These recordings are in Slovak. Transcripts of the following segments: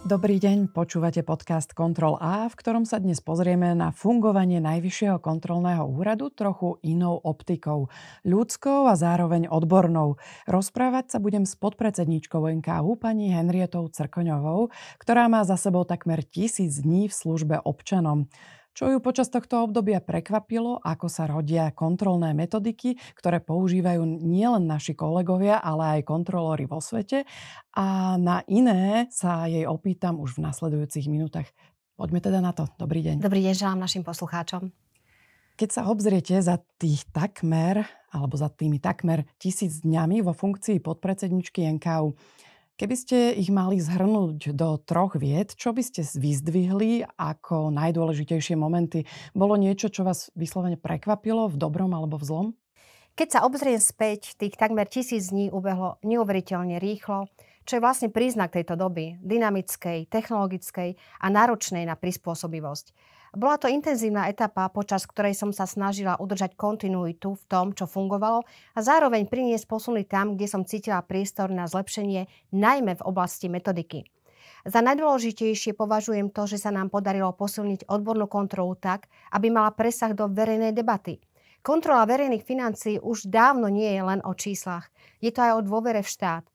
Dobrý deň, počúvate podcast Kontrol A, v ktorom sa dnes pozrieme na fungovanie Najvyššieho kontrolného úradu trochu inou optikou, ľudskou a zároveň odbornou. Rozprávať sa budem s podpredsedníčkou NKÚ pani Henrietou Crkoňovou, ktorá má za sebou takmer 1000 dní v službe občanom. Čo ju počas tohto obdobia prekvapilo, ako sa rodia kontrolné metodiky, ktoré používajú nielen naši kolegovia, ale aj kontrolóri vo svete. A na iné sa jej opýtam už v nasledujúcich minútach. Poďme teda na to. Dobrý deň. Dobrý deň želám našim poslucháčom. Keď sa obzriete za tými takmer 1000 dňami vo funkcii podpredsedničky NKÚ, keby ste ich mali zhrnúť do 3 vied, čo by ste vyzdvihli ako najdôležitejšie momenty? Bolo niečo, čo vás vyslovene prekvapilo v dobrom alebo v zlom? Keď sa obzriem späť, tých takmer 1000 dní ubehlo neuveriteľne rýchlo, čo je vlastne príznak tejto doby, dynamickej, technologickej a náročnej na prispôsobivosť. Bola to intenzívna etapa, počas ktorej som sa snažila udržať kontinuitu v tom, čo fungovalo a zároveň priniesť posuny tam, kde som cítila priestor na zlepšenie, najmä v oblasti metodiky. Za najdôležitejšie považujem to, že sa nám podarilo posilniť odbornú kontrolu tak, aby mala presah do verejnej debaty. Kontrola verejných financií už dávno nie je len o číslach. Je to aj o dôvere v štát.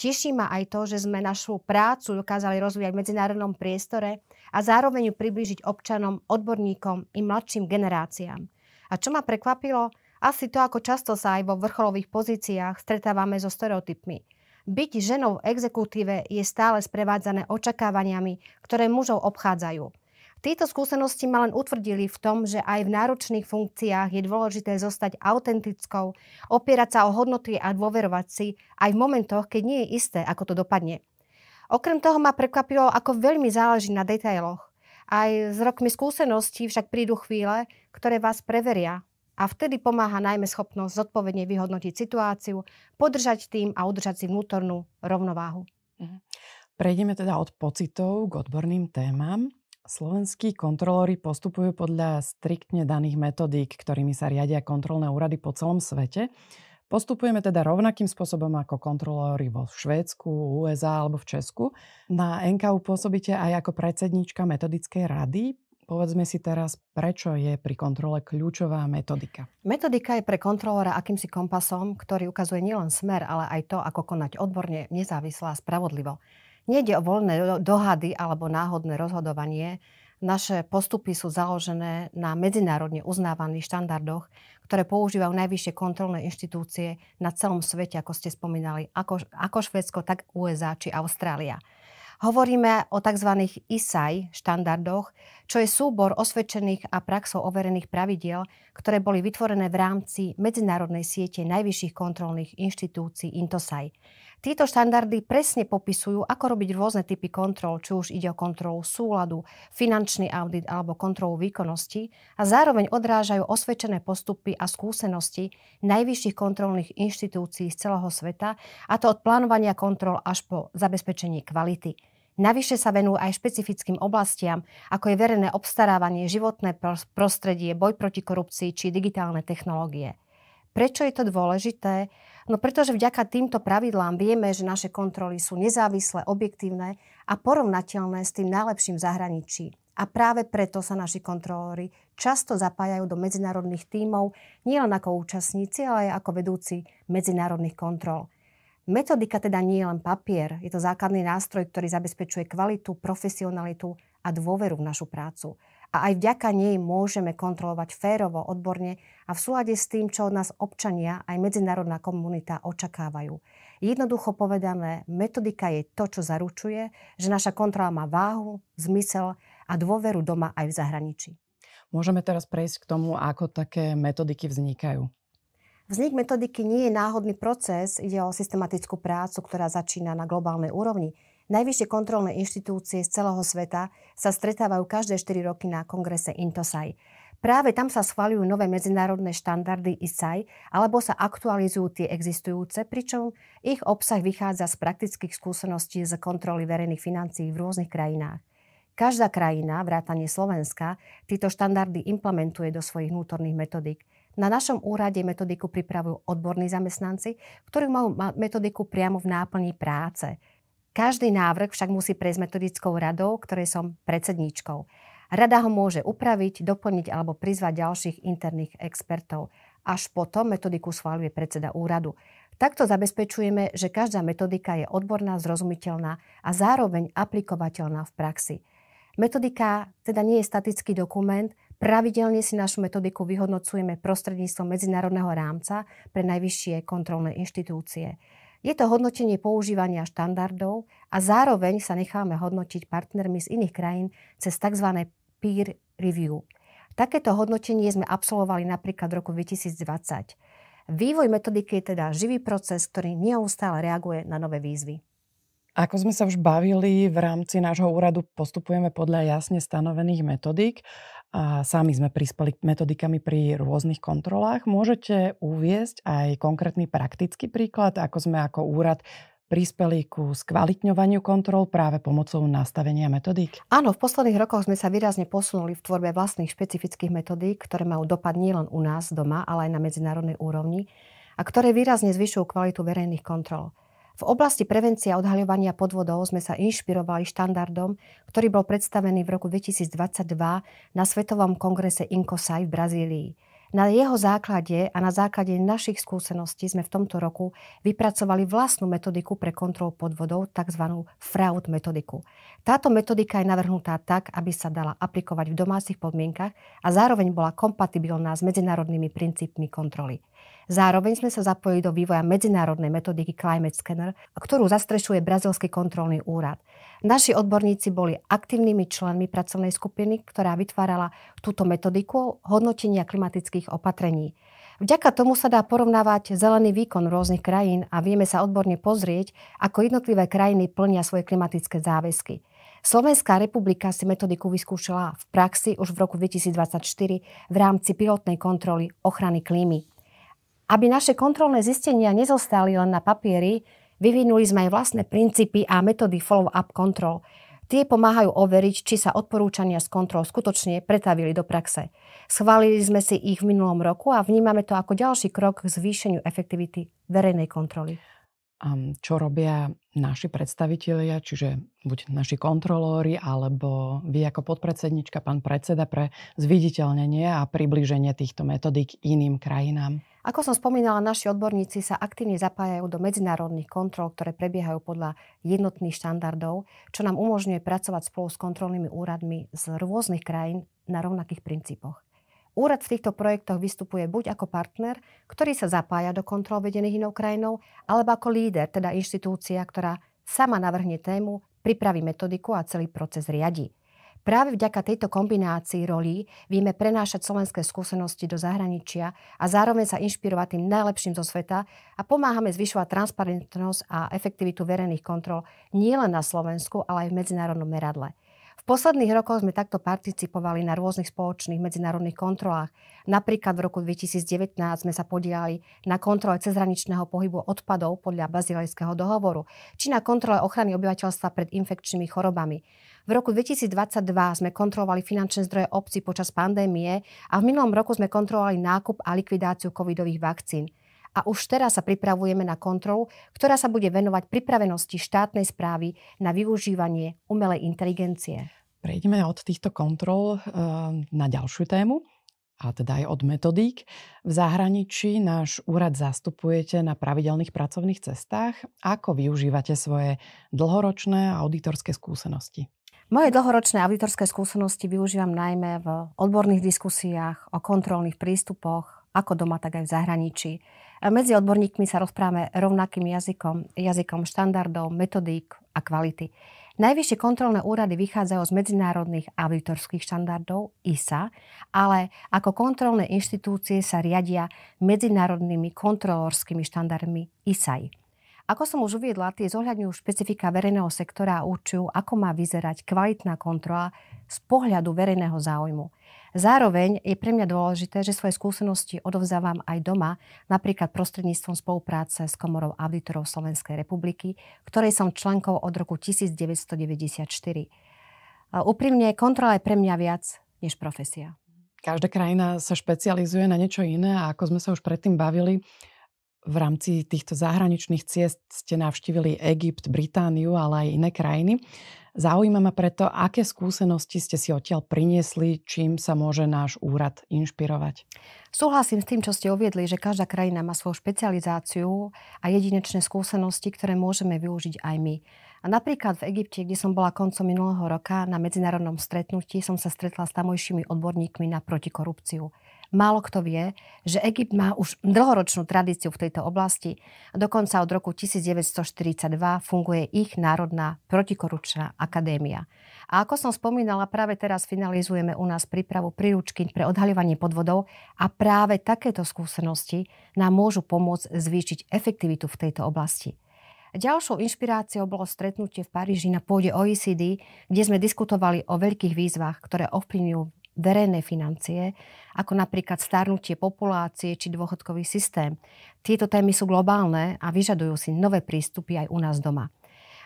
Teší ma aj to, že sme našu prácu dokázali rozvíjať v medzinárodnom priestore a zároveň ju priblížiť občanom, odborníkom i mladším generáciám. A čo ma prekvapilo? Asi to, ako často sa aj vo vrcholových pozíciách stretávame so stereotypmi. Byť ženou v exekutíve je stále sprevádzané očakávaniami, ktoré mužov obchádzajú. Tieto skúsenosti ma len utvrdili v tom, že aj v náročných funkciách je dôležité zostať autentickou, opierať sa o hodnoty a dôverovať si aj v momentoch, keď nie je isté, ako to dopadne. Okrem toho ma prekvapilo, ako veľmi záleží na detailoch. Aj s rokmi skúseností však prídu chvíle, ktoré vás preveria a vtedy pomáha najmä schopnosť zodpovedne vyhodnotiť situáciu, podržať tým a udržať si vnútornú rovnováhu. Prejdeme teda od pocitov k odborným témam. Slovenskí kontrolóri postupujú podľa striktne daných metodík, ktorými sa riadia kontrolné úrady po celom svete. Postupujeme teda rovnakým spôsobom ako kontrolóri vo Švédsku, USA alebo v Česku. Na NKÚ pôsobíte aj ako predsedníčka metodickej rady. Povedzme si teraz, prečo je pri kontrole kľúčová metodika. Metodika je pre kontrolóra akýmsi kompasom, ktorý ukazuje nielen smer, ale aj to, ako konať odborne, nezávisle a spravodlivo. Nejde o voľné dohady alebo náhodné rozhodovanie. Naše postupy sú založené na medzinárodne uznávaných štandardoch, ktoré používajú najvyššie kontrolné inštitúcie na celom svete, ako ste spomínali, ako Švédsko, tak USA či Austrália. Hovoríme o tzv. ISAI štandardoch, čo je súbor osvedčených a praxou overených pravidiel, ktoré boli vytvorené v rámci medzinárodnej siete najvyšších kontrolných inštitúcií INTOSAI. Tieto štandardy presne popisujú, ako robiť rôzne typy kontrol, či už ide o kontrolu súladu, finančný audit alebo kontrolu výkonnosti a zároveň odrážajú osvedčené postupy a skúsenosti najvyšších kontrolných inštitúcií z celého sveta, a to od plánovania kontrol až po zabezpečenie kvality. Navyše sa venujú aj špecifickým oblastiam, ako je verejné obstarávanie, životné prostredie, boj proti korupcii či digitálne technológie. Prečo je to dôležité? No pretože vďaka týmto pravidlám vieme, že naše kontroly sú nezávislé, objektívne a porovnateľné s tým najlepším v zahraničí. A práve preto sa naši kontrolóri často zapájajú do medzinárodných tímov nielen ako účastníci, ale aj ako vedúci medzinárodných kontrol. Metodika teda nie je len papier, je to základný nástroj, ktorý zabezpečuje kvalitu, profesionalitu a dôveru v našu prácu. A aj vďaka nej môžeme kontrolovať férovo, odborne a v súlade s tým, čo od nás občania aj medzinárodná komunita očakávajú. Jednoducho povedané, metodika je to, čo zaručuje, že naša kontrola má váhu, zmysel a dôveru doma aj v zahraničí. Môžeme teraz prejsť k tomu, ako také metodiky vznikajú. Vznik metodiky nie je náhodný proces, ide o systematickú prácu, ktorá začína na globálnej úrovni. Najvyššie kontrolné inštitúcie z celého sveta sa stretávajú každé 4 roky na kongrese INTOSAI. Práve tam sa schvaľujú nové medzinárodné štandardy ISAI alebo sa aktualizujú tie existujúce, pričom ich obsah vychádza z praktických skúseností z kontroly verejných financií v rôznych krajinách. Každá krajina, vrátane Slovenska, tieto štandardy implementuje do svojich vnútorných metodík. Na našom úrade metodiku pripravujú odborní zamestnanci, ktorí majú metodiku priamo v náplni práce. Každý návrh však musí prejsť metodickou radou, ktorej som predsedníčkou. Rada ho môže upraviť, doplniť alebo prizvať ďalších interných expertov. Až potom metodiku schvaľuje predseda úradu. Takto zabezpečujeme, že každá metodika je odborná, zrozumiteľná a zároveň aplikovateľná v praxi. Metodika teda nie je statický dokument, pravidelne si našu metodiku vyhodnocujeme prostredníctvom medzinárodného rámca pre najvyššie kontrolné inštitúcie. Je to hodnotenie používania štandardov a zároveň sa necháme hodnotiť partnermi z iných krajín cez tzv. Peer review. Takéto hodnotenie sme absolvovali napríklad v roku 2020. Vývoj metodiky je teda živý proces, ktorý neustále reaguje na nové výzvy. Ako sme sa už bavili, v rámci nášho úradu postupujeme podľa jasne stanovených metodík a sami sme prispeli metodikami pri rôznych kontrolách. Môžete uviesť aj konkrétny praktický príklad, ako sme ako úrad prispeli ku skvalitňovaniu kontrol práve pomocou nastavenia metodík? Áno, v posledných rokoch sme sa výrazne posunuli v tvorbe vlastných špecifických metodík, ktoré majú dopad nielen u nás doma, ale aj na medzinárodnej úrovni a ktoré výrazne zvyšujú kvalitu verejných kontrol. V oblasti prevencie a odhaľovania podvodov sme sa inšpirovali štandardom, ktorý bol predstavený v roku 2022 na Svetovom kongrese INCOSAI v Brazílii. Na jeho základe a na základe našich skúseností sme v tomto roku vypracovali vlastnú metodiku pre kontrolu podvodov, tzv. Fraud metodiku. Táto metodika je navrhnutá tak, aby sa dala aplikovať v domácich podmienkach a zároveň bola kompatibilná s medzinárodnými princípmi kontroly. Zároveň sme sa zapojili do vývoja medzinárodnej metodiky Climate Scanner, ktorú zastrešuje Brazílsky kontrolný úrad. Naši odborníci boli aktívnymi členmi pracovnej skupiny, ktorá vytvárala túto metodiku hodnotenia klimatických opatrení. Vďaka tomu sa dá porovnávať zelený výkon rôznych krajín a vieme sa odborne pozrieť, ako jednotlivé krajiny plnia svoje klimatické záväzky. Slovenská republika si metodiku vyskúšala v praxi už v roku 2024 v rámci pilotnej kontroly ochrany klímy. Aby naše kontrolné zistenia nezostali len na papieri, vyvinuli sme aj vlastné princípy a metódy follow-up kontrol. Tie pomáhajú overiť, či sa odporúčania z kontrol skutočne pretavili do praxe. Schválili sme si ich v minulom roku a vnímame to ako ďalší krok k zvýšeniu efektivity verejnej kontroly. A čo robia naši predstavitelia, čiže buď naši kontrolóri, alebo vy ako podpredsednička, pán predseda, pre zviditeľnenie a priblíženie týchto metodík iným krajinám? Ako som spomínala, naši odborníci sa aktívne zapájajú do medzinárodných kontrol, ktoré prebiehajú podľa jednotných štandardov, čo nám umožňuje pracovať spolu s kontrolnými úradmi z rôznych krajín na rovnakých princípoch. Úrad v týchto projektoch vystupuje buď ako partner, ktorý sa zapája do kontrol vedených inou krajinou, alebo ako líder, teda inštitúcia, ktorá sama navrhne tému, pripraví metodiku a celý proces riadi. Práve vďaka tejto kombinácii rolí vieme prenášať slovenské skúsenosti do zahraničia a zároveň sa inšpirovať tým najlepším zo sveta a pomáhame zvyšovať transparentnosť a efektivitu verejných kontrol nielen na Slovensku, ale aj v medzinárodnom meradle. V posledných rokoch sme takto participovali na rôznych spoločných medzinárodných kontrolách. Napríklad v roku 2019 sme sa podieľali na kontrole cezhraničného pohybu odpadov podľa Bazilejského dohovoru, či na kontrole ochrany obyvateľstva pred infekčnými chorobami. V roku 2022 sme kontrolovali finančné zdroje obcí počas pandémie a v minulom roku sme kontrolovali nákup a likvidáciu covidových vakcín. A už teraz sa pripravujeme na kontrolu, ktorá sa bude venovať pripravenosti štátnej správy na využívanie umelej inteligencie. Prejdeme od týchto kontrol na ďalšiu tému, a teda aj od metodík. V zahraničí náš úrad zastupujete na pravidelných pracovných cestách. Ako využívate svoje dlhoročné auditorské skúsenosti? Moje dlhoročné auditorské skúsenosti využívam najmä v odborných diskusiách o kontrolných prístupoch, ako doma, tak aj v zahraničí. Medzi odborníkmi sa rozprávame rovnakým jazykom štandardov, metodík a kvality. Najvyššie kontrolné úrady vychádzajú z medzinárodných auditorských štandardov ISA, ale ako kontrolné inštitúcie sa riadia medzinárodnými kontrolórskými štandardmi ISAI. Ako som už uviedla, tie zohľadňujú špecifika verejného sektora a určujú, ako má vyzerať kvalitná kontrola z pohľadu verejného záujmu. Zároveň je pre mňa dôležité, že svoje skúsenosti odovzdávam aj doma, napríklad prostredníctvom spolupráce s Komorou auditorov Slovenskej republiky, ktorej som členkou od roku 1994. Úprimne, kontrola je pre mňa viac než profesia. Každá krajina sa špecializuje na niečo iné a ako sme sa už predtým bavili, V rámci týchto zahraničných ciest ste navštívili Egypt, Britániu, ale aj iné krajiny. Zaujíma ma preto, aké skúsenosti ste si odtiaľ priniesli, čím sa môže náš úrad inšpirovať. Súhlasím s tým, čo ste uviedli, že každá krajina má svoju špecializáciu a jedinečné skúsenosti, ktoré môžeme využiť aj my. A napríklad v Egypte, kde som bola koncom minulého roka na medzinárodnom stretnutí, som sa stretla s tamojšími odborníkmi na protikorupciu. Málo kto vie, že Egypt má už dlhoročnú tradíciu v tejto oblasti. Dokonca od roku 1942 funguje ich Národná protikorupčná akadémia. A ako som spomínala, práve teraz finalizujeme u nás prípravu príručky pre odhaľovanie podvodov a práve takéto skúsenosti nám môžu pomôcť zvýšiť efektivitu v tejto oblasti. Ďalšou inšpiráciou bolo stretnutie v Paríži na pôde OECD, kde sme diskutovali o veľkých výzvach, ktoré ovplyvňujú verejné financie, ako napríklad starnutie populácie či dôchodkový systém. Tieto témy sú globálne a vyžadujú si nové prístupy aj u nás doma.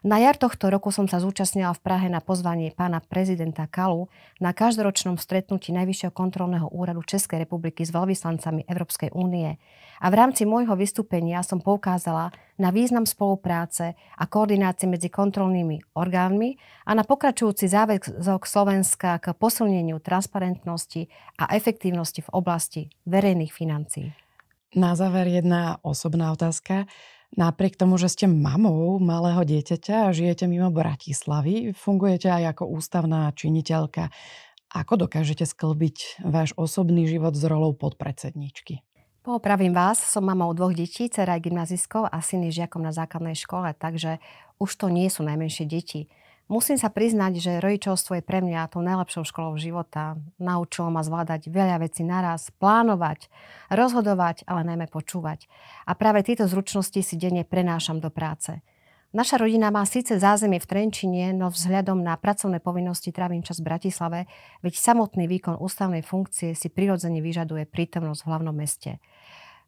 Na jar tohto roku som sa zúčastnila v Prahe na pozvanie pána prezidenta Kalu na každoročnom stretnutí Najvyššieho kontrolného úradu Českej republiky s veľvyslancami Európskej únie. A v rámci môjho vystúpenia som poukázala na význam spolupráce a koordinácie medzi kontrolnými orgánmi a na pokračujúci záväzok Slovenska k posilneniu transparentnosti a efektívnosti v oblasti verejných financií. Na záver jedna osobná otázka. Napriek tomu, že ste mamou malého dieťaťa a žijete mimo Bratislavy, fungujete aj ako ústavná činiteľka. Ako dokážete sklbiť váš osobný život s rolou podpredsedníčky? Poopravím vás, som mamou 2 detí, dcera je gymnazistkou a syn je žiakom na základnej škole, takže už to nie sú najmenšie deti. Musím sa priznať, že rodičovstvo je pre mňa tou najlepšou školou života. Naučilo ma zvládať veľa vecí naraz, plánovať, rozhodovať, ale najmä počúvať. A práve tieto zručnosti si denne prenášam do práce. Naša rodina má síce zázemie v Trenčine, no vzhľadom na pracovné povinnosti trávim čas v Bratislave, veď samotný výkon ústavnej funkcie si prirodzene vyžaduje prítomnosť v hlavnom meste.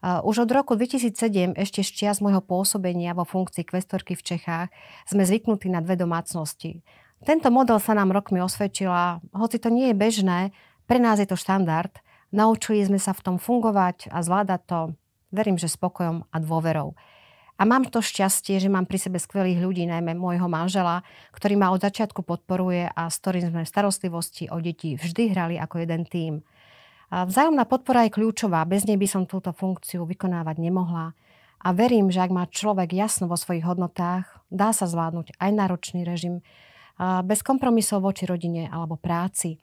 Už od roku 2007, ešte z čias môjho pôsobenia vo funkcii kvestorky v Čechách, sme zvyknutí na 2 domácnosti. Tento model sa nám rokmi osvedčila, hoci to nie je bežné, pre nás je to štandard. Naučili sme sa v tom fungovať a zvládať to, verím, že spokojom a dôverou. A mám to šťastie, že mám pri sebe skvelých ľudí, najmä môjho manžela, ktorý ma od začiatku podporuje a s ktorým sme v starostlivosti o deti vždy hrali ako jeden tím. Vzájomná podpora je kľúčová, bez nej by som túto funkciu vykonávať nemohla. A verím, že ak má človek jasno vo svojich hodnotách, dá sa zvládnuť aj náročný režim, bez kompromisov voči rodine alebo práci.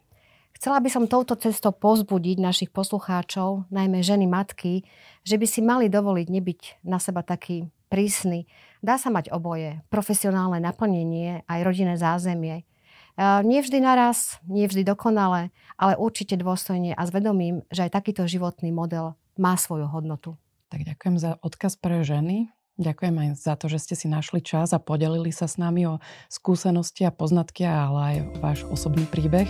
Chcela by som touto cestou povzbudiť našich poslucháčov, najmä ženy, matky, že by si mali dovoliť nebyť na seba taký prísny. Dá sa mať oboje, profesionálne naplnenie aj rodinné zázemie. Nie vždy naraz, nie vždy dokonale, ale určite dôstojne a s vedomím, že aj takýto životný model má svoju hodnotu. Tak ďakujem za odkaz pre ženy. Ďakujem aj za to, že ste si našli čas a podelili sa s nami o skúsenosti a poznatky, ale aj o váš osobný príbeh.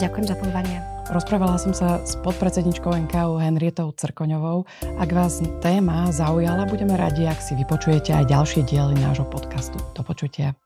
Ďakujem za pozvanie. Rozprávala som sa s podpredsedničkou NKÚ Henrietou Crkoňovou. Ak vás téma zaujala, budeme radi, ak si vypočujete aj ďalšie diely nášho podcastu. Do počutia.